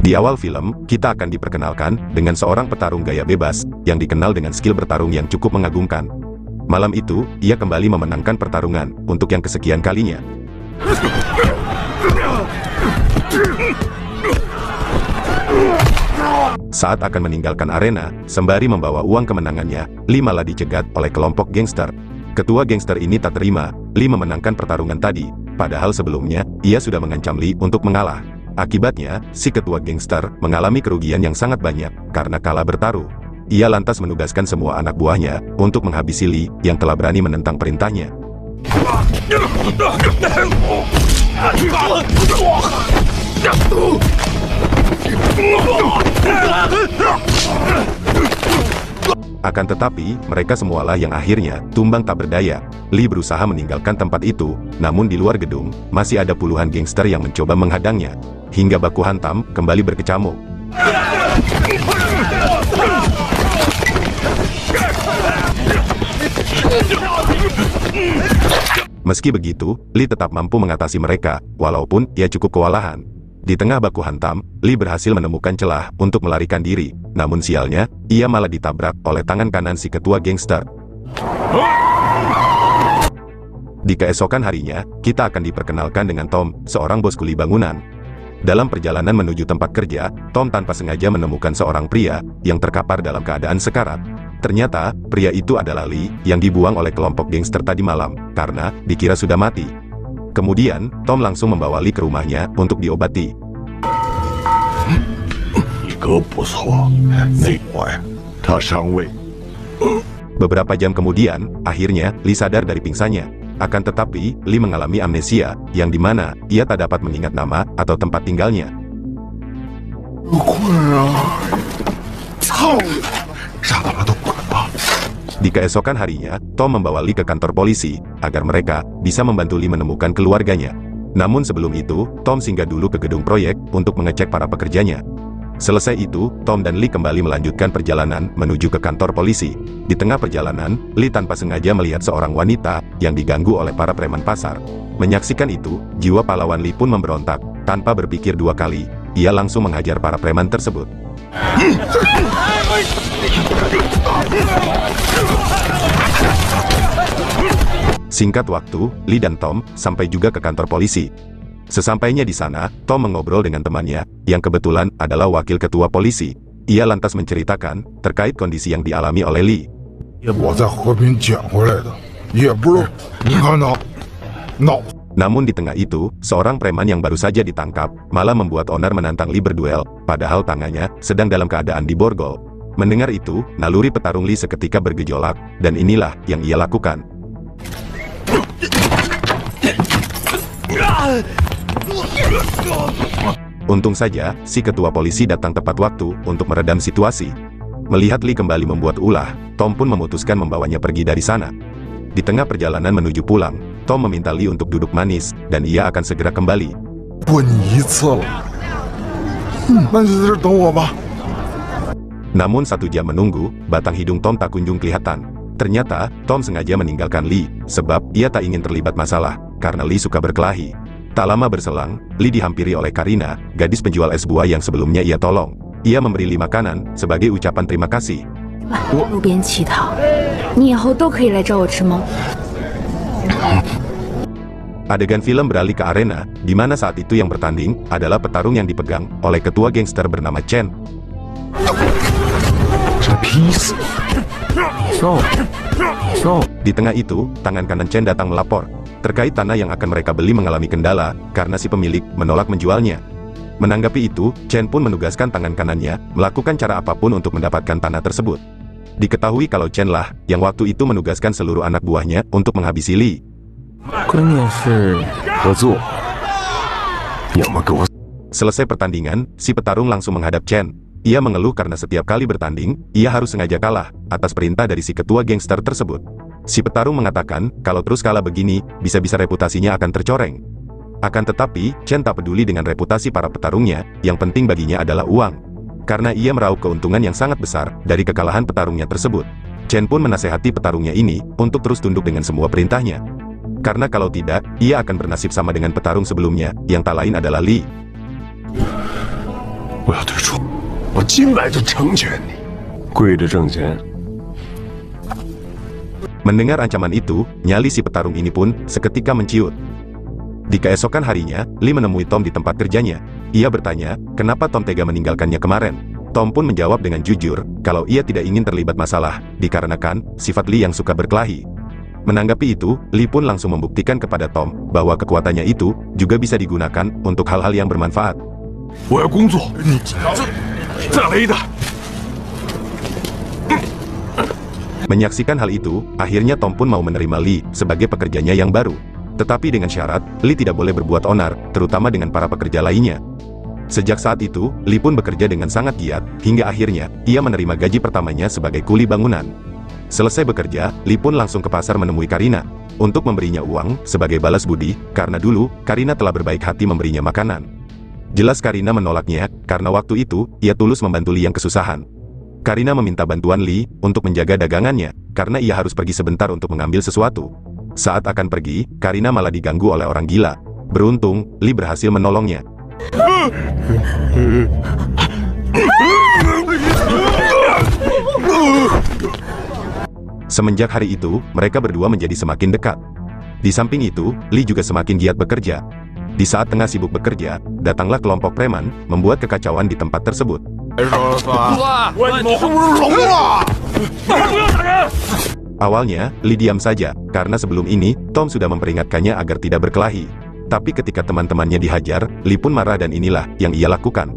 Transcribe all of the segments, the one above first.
Di awal film, kita akan diperkenalkan dengan seorang petarung gaya bebas yang dikenal dengan skill bertarung yang cukup mengagumkan. Malam itu, ia kembali memenangkan pertarungan untuk yang kesekian kalinya. Saat akan meninggalkan arena, sembari membawa uang kemenangannya, Lee malah dicegat oleh kelompok gangster. Ketua gangster ini tak terima Lee memenangkan pertarungan tadi, padahal sebelumnya, ia sudah mengancam Lee untuk mengalah. Akibatnya, si ketua gangster mengalami kerugian yang sangat banyak karena kalah bertaruh. Ia lantas menugaskan semua anak buahnya untuk menghabisi Lee yang telah berani menentang perintahnya. Akan tetapi, mereka semualah yang akhirnya tumbang tak berdaya. Lee berusaha meninggalkan tempat itu, namun di luar gedung, masih ada puluhan gangster yang mencoba menghadangnya. Hingga baku hantam kembali berkecamuk. Meski begitu, Lee tetap mampu mengatasi mereka, walaupun ia cukup kewalahan. Di tengah baku hantam, Lee berhasil menemukan celah untuk melarikan diri. Namun sialnya, ia malah ditabrak oleh tangan kanan si ketua gangster. Di keesokan harinya, kita akan diperkenalkan dengan Tom, seorang bos kuli bangunan. Dalam perjalanan menuju tempat kerja, Tom tanpa sengaja menemukan seorang pria yang terkapar dalam keadaan sekarat. Ternyata, pria itu adalah Lee yang dibuang oleh kelompok gangster tadi malam, karena dikira sudah mati. Kemudian, Tom langsung membawa Lee ke rumahnya untuk diobati. Beberapa jam kemudian, akhirnya, Lee sadar dari pingsannya. Akan tetapi, Lee mengalami amnesia, yang dimana ia tak dapat mengingat nama atau tempat tinggalnya. Di keesokan harinya, Tom membawa Lee ke kantor polisi, agar mereka bisa membantu Lee menemukan keluarganya. Namun sebelum itu, Tom singgah dulu ke gedung proyek untuk mengecek para pekerjanya. Selesai itu, Tom dan Lee kembali melanjutkan perjalanan menuju ke kantor polisi. Di tengah perjalanan, Lee tanpa sengaja melihat seorang wanita yang diganggu oleh para preman pasar. Menyaksikan itu, jiwa pahlawan Lee pun memberontak. Tanpa berpikir dua kali, ia langsung menghajar para preman tersebut. Singkat waktu, Lee dan Tom sampai juga ke kantor polisi. Sesampainya di sana, Tom mengobrol dengan temannya, yang kebetulan adalah wakil ketua polisi. Ia lantas menceritakan terkait kondisi yang dialami oleh Lee. Namun di tengah itu, seorang preman yang baru saja ditangkap, malah membuat onar menantang Lee berduel, padahal tangannya sedang dalam keadaan diborgol. Mendengar itu, naluri petarung Lee seketika bergejolak, dan inilah yang ia lakukan. Untung saja, si ketua polisi datang tepat waktu untuk meredam situasi. Melihat Lee kembali membuat ulah, Tom pun memutuskan membawanya pergi dari sana. Di tengah perjalanan menuju pulang, Tom meminta Lee untuk duduk manis, dan ia akan segera kembali. Namun 1 jam menunggu, batang hidung Tom tak kunjung kelihatan. Ternyata, Tom sengaja meninggalkan Lee, sebab ia tak ingin terlibat masalah, karena Lee suka berkelahi. Tak lama berselang, Lee dihampiri oleh Karina, gadis penjual es buah yang sebelumnya ia tolong. Ia memberi Lee makanan sebagai ucapan terima kasih. Adegan film beralih ke arena, di mana saat itu yang bertanding adalah petarung yang dipegang oleh ketua gangster bernama Chen. Di tengah itu, tangan kanan Chen datang melapor terkait tanah yang akan mereka beli mengalami kendala karena si pemilik menolak menjualnya. Menanggapi itu, Chen pun menugaskan tangan kanannya melakukan cara apapun untuk mendapatkan tanah tersebut. Diketahui kalau Chen lah yang waktu itu menugaskan seluruh anak buahnya untuk menghabisi Lee. Selesai pertandingan, si petarung langsung menghadap Chen. Ia mengeluh karena setiap kali bertanding, ia harus sengaja kalah atas perintah dari si ketua gangster tersebut. Si petarung mengatakan, kalau terus kalah begini, bisa-bisa reputasinya akan tercoreng. Akan tetapi, Chen tak peduli dengan reputasi para petarungnya, yang penting baginya adalah uang. karena ia meraup keuntungan yang sangat besar dari kekalahan petarungnya tersebut. Chen pun menasehati petarungnya ini untuk terus tunduk dengan semua perintahnya. Karena kalau tidak, ia akan bernasib sama dengan petarung sebelumnya, yang tak lain adalah Li. Mendengar ancaman itu, nyali si petarung ini pun seketika menciut. Di keesokan harinya, Li menemui Tom di tempat kerjanya. Ia bertanya, kenapa Tom tega meninggalkannya kemarin. Tom pun menjawab dengan jujur, kalau ia tidak ingin terlibat masalah, dikarenakan sifat Li yang suka berkelahi. Menanggapi itu, Li pun langsung membuktikan kepada Tom bahwa kekuatannya itu juga bisa digunakan untuk hal-hal yang bermanfaat. Menyaksikan hal itu, akhirnya Tom pun mau menerima Li sebagai pekerjanya yang baru. Tetapi dengan syarat, Li tidak boleh berbuat onar, terutama dengan para pekerja lainnya. Sejak saat itu, Li pun bekerja dengan sangat giat, hingga akhirnya, ia menerima gaji pertamanya sebagai kuli bangunan. Selesai bekerja, Li pun langsung ke pasar menemui Karina, untuk memberinya uang, sebagai balas budi, karena dulu, Karina telah berbaik hati memberinya makanan. Jelas Karina menolaknya, karena waktu itu, ia tulus membantu Li yang kesusahan. Karina meminta bantuan Li, untuk menjaga dagangannya, karena ia harus pergi sebentar untuk mengambil sesuatu. Saat akan pergi, Karina malah diganggu oleh orang gila. Beruntung, Li berhasil menolongnya. Semenjak hari itu, mereka berdua menjadi semakin dekat. Di samping itu, Li juga semakin giat bekerja. Di saat tengah sibuk bekerja, datanglah kelompok preman, membuat kekacauan di tempat tersebut. Awalnya, Li diam saja, karena sebelum ini, Tom sudah memperingatkannya agar tidak berkelahi. Tapi ketika teman-temannya dihajar, Li pun marah dan inilah yang ia lakukan.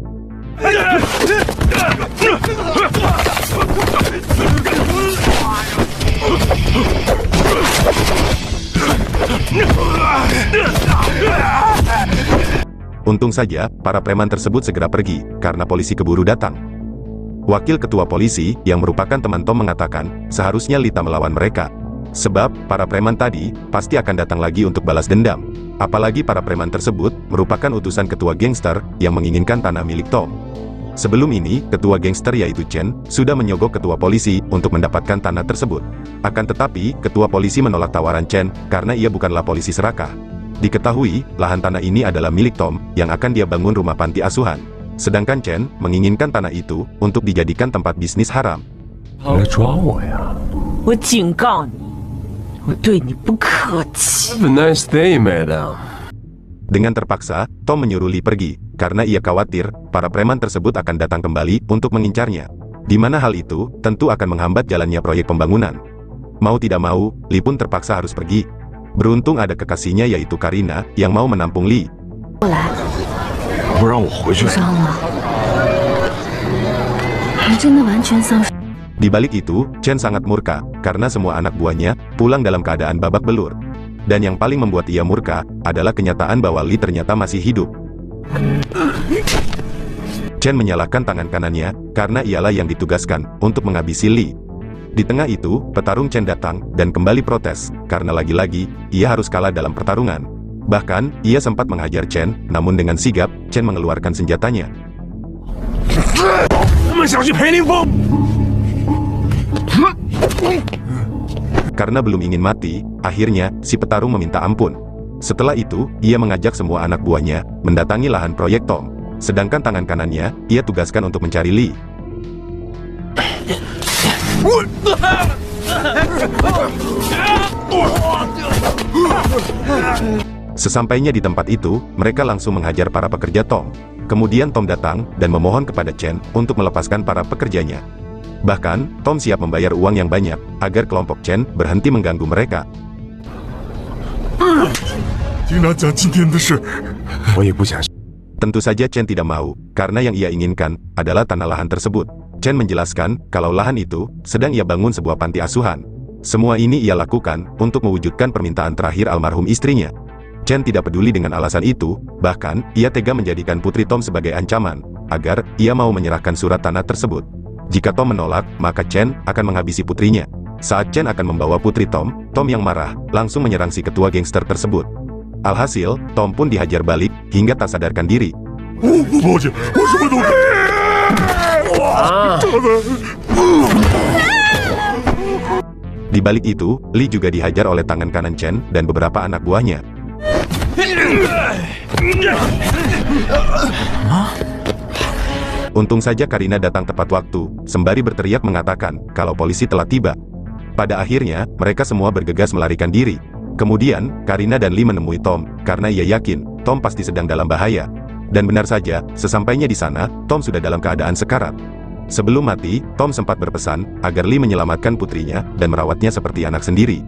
Untung saja, para preman tersebut segera pergi, karena polisi keburu datang. Wakil ketua polisi, yang merupakan teman Tom mengatakan, seharusnya Li tak melawan mereka. Sebab, para preman tadi, pasti akan datang lagi untuk balas dendam. Apalagi para preman tersebut, merupakan utusan ketua gangster, yang menginginkan tanah milik Tom. Sebelum ini, ketua gangster yaitu Chen, sudah menyogok ketua polisi, untuk mendapatkan tanah tersebut. Akan tetapi, ketua polisi menolak tawaran Chen, karena ia bukanlah polisi serakah. Diketahui, lahan tanah ini adalah milik Tom, yang akan dia bangun rumah panti asuhan. Sedangkan Chen, menginginkan tanah itu, untuk dijadikan tempat bisnis haram. Dengan terpaksa, Tom menyuruh Li pergi, karena ia khawatir, para preman tersebut akan datang kembali, untuk mengincarnya. Di mana hal itu, tentu akan menghambat jalannya proyek pembangunan. Mau tidak mau, Li pun terpaksa harus pergi. Beruntung ada kekasihnya yaitu Karina, yang mau menampung Li. Di balik itu, Chen sangat murka, karena semua anak buahnya, pulang dalam keadaan babak belur. Dan yang paling membuat ia murka, adalah kenyataan bahwa Li ternyata masih hidup. Chen menyalahkan tangan kanannya, karena ialah yang ditugaskan, untuk menghabisi Li. Di tengah itu, petarung Chen datang, dan kembali protes, karena lagi-lagi, ia harus kalah dalam pertarungan. Bahkan, ia sempat menghajar Chen, namun dengan sigap, Chen mengeluarkan senjatanya. Karena belum ingin mati, akhirnya, si petarung meminta ampun. Setelah itu, ia mengajak semua anak buahnya, mendatangi lahan proyek Tom. Sedangkan tangan kanannya, ia tugaskan untuk mencari Li. Sesampainya di tempat itu, mereka langsung menghajar para pekerja Tom. Kemudian Tom datang, dan memohon kepada Chen, untuk melepaskan para pekerjanya. Bahkan, Tom siap membayar uang yang banyak, agar kelompok Chen, berhenti mengganggu mereka. Tentu saja Chen tidak mau, karena yang ia inginkan, adalah tanah lahan tersebut. Chen menjelaskan, kalau lahan itu, sedang ia bangun sebuah panti asuhan. Semua ini ia lakukan, untuk mewujudkan permintaan terakhir almarhum istrinya. Chen tidak peduli dengan alasan itu, bahkan, ia tega menjadikan putri Tom sebagai ancaman, agar, ia mau menyerahkan surat tanah tersebut. Jika Tom menolak, maka Chen, akan menghabisi putrinya. Saat Chen akan membawa putri Tom, Tom yang marah, langsung menyerang si ketua gangster tersebut. Alhasil, Tom pun dihajar balik, hingga tak sadarkan diri. Di balik itu, Lee juga dihajar oleh tangan kanan Chen dan beberapa anak buahnya. Untung saja Karina datang tepat waktu, sembari berteriak mengatakan kalau polisi telah tiba. Pada akhirnya, mereka semua bergegas melarikan diri. Kemudian, Karina dan Lee menemui Tom, karena ia yakin Tom pasti sedang dalam bahaya. Dan benar saja, sesampainya di sana, Tom sudah dalam keadaan sekarat. Sebelum mati, Tom sempat berpesan agar Lee menyelamatkan putrinya dan merawatnya seperti anak sendiri.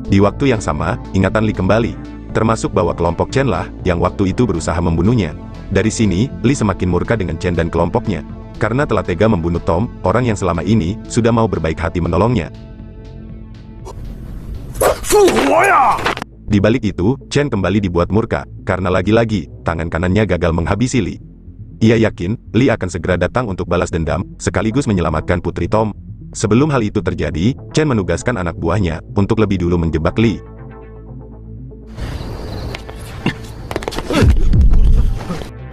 Di waktu yang sama, ingatan Lee kembali, termasuk bahwa kelompok Chen lah yang waktu itu berusaha membunuhnya. Dari sini, Lee semakin murka dengan Chen dan kelompoknya, karena telah tega membunuh Tom, orang yang selama ini sudah mau berbaik hati menolongnya. Di balik itu, Chen kembali dibuat murka, karena lagi-lagi, tangan kanannya gagal menghabisi Lee. Ia yakin, Lee akan segera datang untuk balas dendam, sekaligus menyelamatkan putri Tom. Sebelum hal itu terjadi, Chen menugaskan anak buahnya untuk lebih dulu menjebak Lee.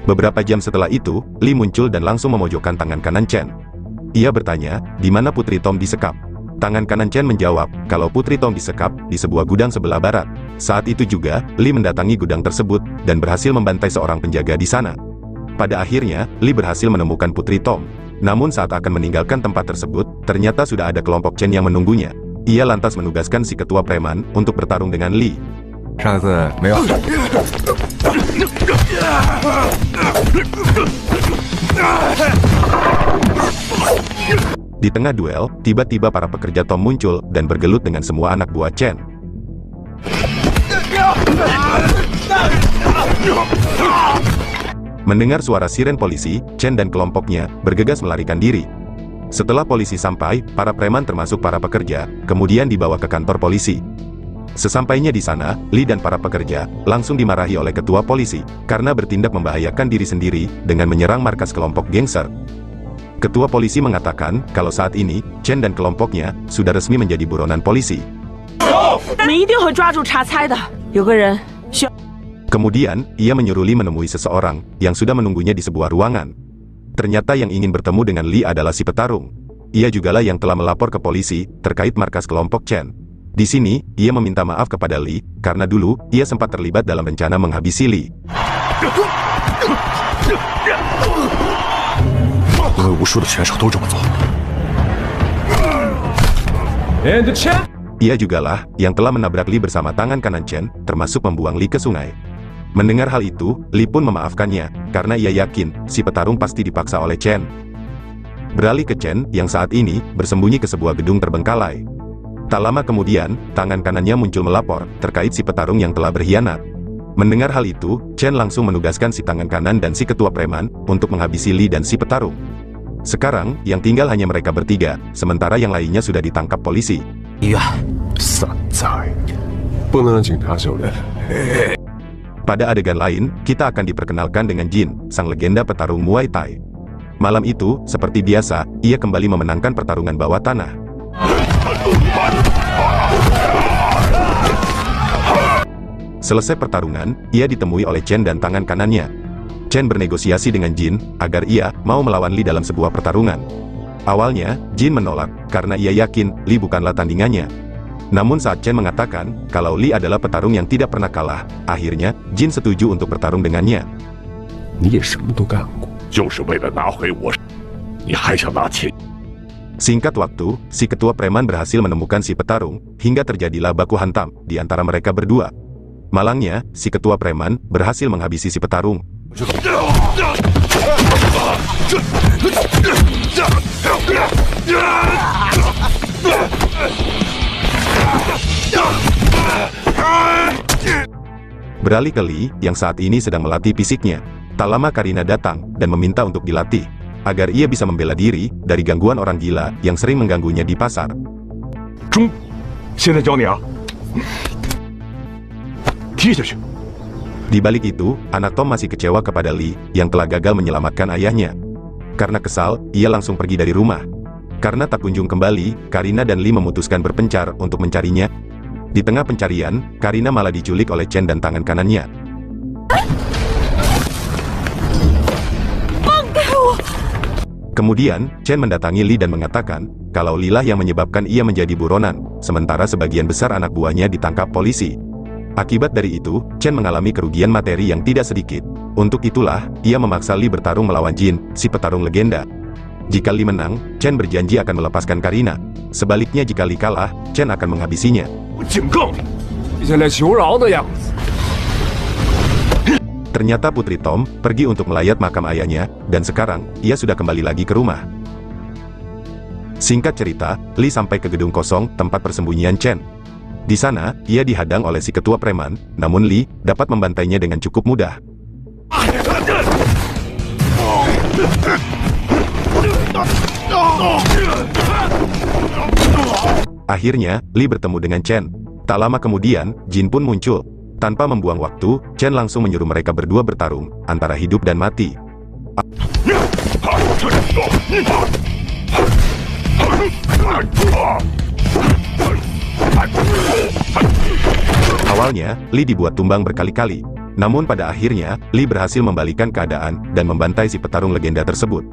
Beberapa jam setelah itu, Lee muncul dan langsung memojokkan tangan kanan Chen. Ia bertanya, di mana putri Tom disekap. Tangan kanan Chen menjawab, kalau putri Tom disekap di sebuah gudang sebelah barat. Saat itu juga, Lee mendatangi gudang tersebut dan berhasil membantai seorang penjaga di sana. Pada akhirnya, Lee berhasil menemukan putri Tom. Namun saat akan meninggalkan tempat tersebut, ternyata sudah ada kelompok Chen yang menunggunya. Ia lantas menugaskan si ketua preman untuk bertarung dengan Lee. Di tengah duel, tiba-tiba para pekerja Tom muncul dan bergelut dengan semua anak buah Chen. Mendengar suara siren polisi, Chen dan kelompoknya bergegas melarikan diri. Setelah polisi sampai, para preman termasuk para pekerja, kemudian dibawa ke kantor polisi. Sesampainya di sana, Lee dan para pekerja langsung dimarahi oleh ketua polisi karena bertindak membahayakan diri sendiri dengan menyerang markas kelompok gangster. Ketua polisi mengatakan kalau saat ini, Chen dan kelompoknya sudah resmi menjadi buronan polisi. Kemudian, ia menyuruh Lee menemui seseorang yang sudah menunggunya di sebuah ruangan. Ternyata yang ingin bertemu dengan Lee adalah si petarung. Ia jugalah yang telah melapor ke polisi terkait markas kelompok Chen. Di sini, ia meminta maaf kepada Lee, karena dulu, ia sempat terlibat dalam rencana menghabisi Lee. Ia jugalah yang telah menabrak Lee bersama tangan kanan Chen, termasuk membuang Lee ke sungai. Mendengar hal itu, Lee pun memaafkannya, karena ia yakin si petarung pasti dipaksa oleh Chen. Beralih ke Chen, yang saat ini bersembunyi ke sebuah gedung terbengkalai. Tak lama kemudian, tangan kanannya muncul melapor terkait si petarung yang telah berkhianat. Mendengar hal itu, Chen langsung menugaskan si tangan kanan dan si ketua preman untuk menghabisi Lee dan si petarung. Sekarang, yang tinggal hanya mereka bertiga, sementara yang lainnya sudah ditangkap polisi. Pada adegan lain, kita akan diperkenalkan dengan Jin, sang legenda petarung Muay Thai. Malam itu, seperti biasa, ia kembali memenangkan pertarungan bawah tanah. Selesai pertarungan, ia ditemui oleh Chen dan tangan kanannya. Chen bernegosiasi dengan Jin agar ia mau melawan Lee dalam sebuah pertarungan. Awalnya, Jin menolak karena ia yakin Lee bukanlah tandingannya. Namun saat Chen mengatakan kalau Lee adalah petarung yang tidak pernah kalah, akhirnya Jin setuju untuk bertarung dengannya. Singkat waktu, si ketua preman berhasil menemukan si petarung, hingga terjadilah baku hantam di antara mereka berdua. Malangnya, si ketua preman berhasil menghabisi si petarung. Beralih ke Lee, yang saat ini sedang melatih fisiknya. Tak lama Karina datang dan meminta untuk dilatih, agar ia bisa membela diri dari gangguan orang gila yang sering mengganggunya di pasar. Di balik itu, anak Tom masih kecewa kepada Lee yang telah gagal menyelamatkan ayahnya. Karena kesal, ia langsung pergi dari rumah. Karena tak kunjung kembali, Karina dan Lee memutuskan berpencar untuk mencarinya. Di tengah pencarian, Karina malah diculik oleh Chen dan tangan kanannya. Kemudian, Chen mendatangi Li dan mengatakan, kalau Lilah yang menyebabkan ia menjadi buronan, sementara sebagian besar anak buahnya ditangkap polisi. Akibat dari itu, Chen mengalami kerugian materi yang tidak sedikit. Untuk itulah, ia memaksa Li bertarung melawan Jin, si petarung legenda. Jika Li menang, Chen berjanji akan melepaskan Karina. Sebaliknya jika Li kalah, Chen akan menghabisinya. Ternyata Putri Tom pergi untuk melayat makam ayahnya, dan sekarang, ia sudah kembali lagi ke rumah. Singkat cerita, Li sampai ke gedung kosong tempat persembunyian Chen. Di sana, ia dihadang oleh si ketua preman, namun Li dapat membantainya dengan cukup mudah. Akhirnya, Li bertemu dengan Chen. Tak lama kemudian, Jin pun muncul. Tanpa membuang waktu, Chen langsung menyuruh mereka berdua bertarung, antara hidup dan mati. Awalnya, Li dibuat tumbang berkali-kali. Namun pada akhirnya, Li berhasil membalikan keadaan, dan membantai si petarung legenda tersebut.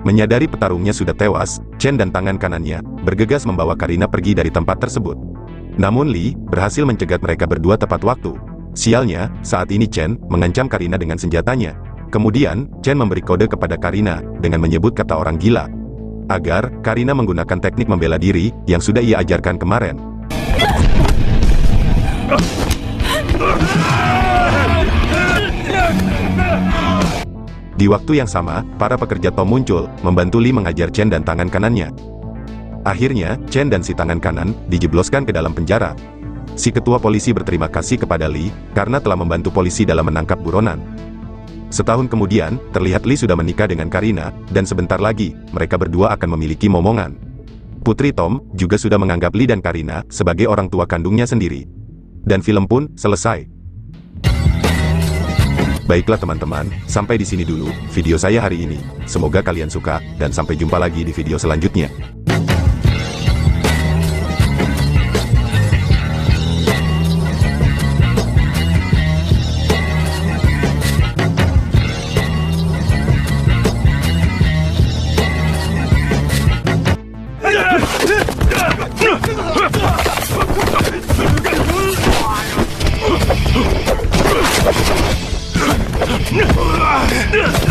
Menyadari petarungnya sudah tewas, Chen dan tangan kanannya bergegas membawa Karina pergi dari tempat tersebut. Namun Li berhasil mencegat mereka berdua tepat waktu. Sialnya, saat ini Chen mengancam Karina dengan senjatanya. Kemudian, Chen memberi kode kepada Karina dengan menyebut kata orang gila, agar Karina menggunakan teknik membela diri yang sudah ia ajarkan kemarin. Di waktu yang sama, para pekerja Tom muncul, membantu Li mengajar Chen dan tangan kanannya. Akhirnya, Chen dan si tangan kanan dijebloskan ke dalam penjara. Si ketua polisi berterima kasih kepada Li, karena telah membantu polisi dalam menangkap buronan. Setahun kemudian, terlihat Li sudah menikah dengan Karina, dan sebentar lagi, mereka berdua akan memiliki momongan. Putri Tom juga sudah menganggap Li dan Karina sebagai orang tua kandungnya sendiri. Dan film pun selesai. Baiklah teman-teman, sampai di sini dulu video saya hari ini. Semoga kalian suka, dan sampai jumpa lagi di video selanjutnya. Ugh!